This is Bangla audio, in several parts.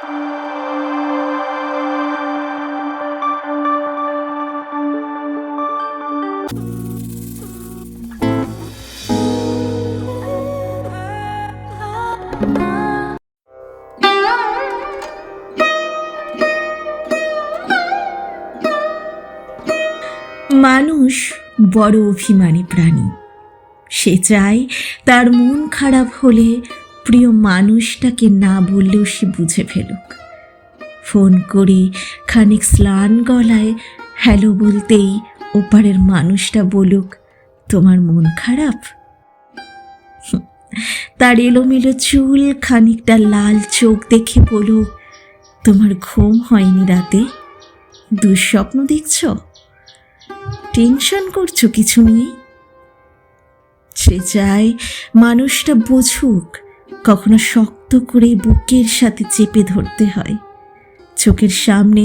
মানুষ বড় অভিমানী প্রাণী। সে চায় তার মন খারাপ হলে প্রিয় মানুষটাকে না বললেও সে বুঝে ফেলুক। ফোন করে খানিক স্লান গলায় হ্যালো বলতেই ওপারের মানুষটা বলুক, তোমার মন খারাপ? তার এলোমেলো চুল, খানিকটা লাল চোখ দেখে বলুক, তোমার ঘুম হয়নি রাতে? দুঃস্বপ্ন দেখছ? টেনশন করছো কিছু নিয়ে? সে চায় মানুষটা বুঝুক, কখনো শক্ত করে বুকের সাথে চেপে ধরতে হয়, চোখের সামনে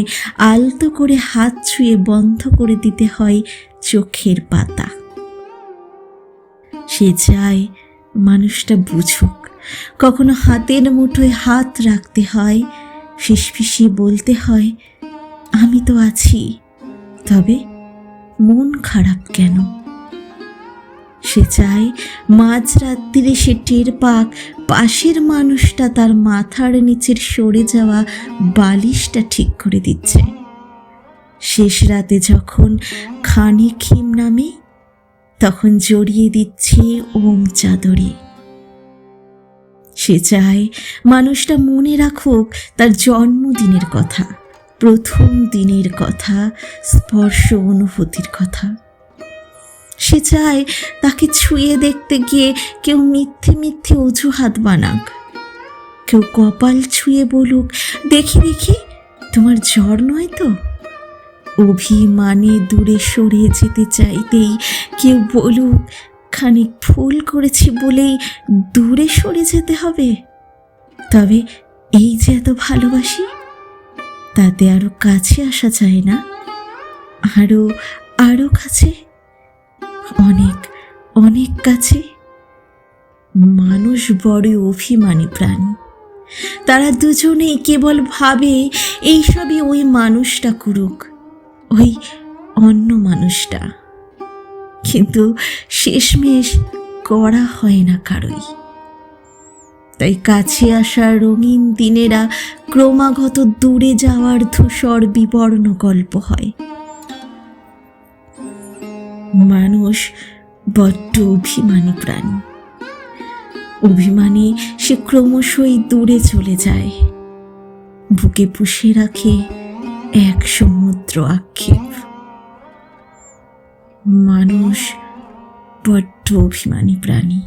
আলতো করে হাত ছুঁয়ে বন্ধ করে দিতে হয় চোখের পাতা। সে চায় মানুষটা বুঝুক, কখনো হাতের মুঠোয় হাত রাখতে হয়, ফিসফিসিয়ে বলতে হয়, আমি তো আছি, তবে মন খারাপ কেন? সে চায় মাঝরাত্রিরে সে টের পাক পাশের মানুষটা তার মাথার নিচের সরে যাওয়া বালিশটা ঠিক করে দিচ্ছে। শেষ রাতে যখন খানিক হিম নামে, তখন জড়িয়ে দিচ্ছে ওম চাদরে। সে চায় মানুষটা মনে রাখুক তার জন্মদিনের কথা, প্রথম দিনের কথা, স্পর্শ অনুভূতির কথা। সে চায় তাকে ছুঁয়ে দেখতে গিয়ে কেউ মিথ্যে মিথ্যে অজুহাত বানাক, কেউ কপাল ছুঁয়ে বলুক, দেখি দেখি তোমার জ্বর নয় তো? অভিমানে দূরে সরে যেতে চাইতেই কেউ বলুক, খানিক ভুল করেছি বলেই দূরে সরে যেতে হবে? তবে এই যে এত ভালোবাসি, তাতে আরো কাছে আসা যায় না? আরো আরো কাছে, অনেক অনেক কাছে। মানুষ বড় অভিমানী প্রাণী। তারা দুজনেই কেবল ভাবে এইসবই ওই মানুষটা করুক, ওই অন্য মানুষটা, কিন্তু শেষমেশ করা হয় না কারোই। তাই কাছে আসা রঙিন দিনেরা ক্রমাগত দূরে যাওয়ার ধূসর বিবর্ণ গল্প হয়। মানুষ বড্ড অভিমানী প্রাণী। অভিমানী সে ক্রমশই দূরে চলে যায়, বুকে পুষে রাখে এক সমুদ্র আক্ষেপ। মানুষ বড্ড অভিমানী প্রাণী।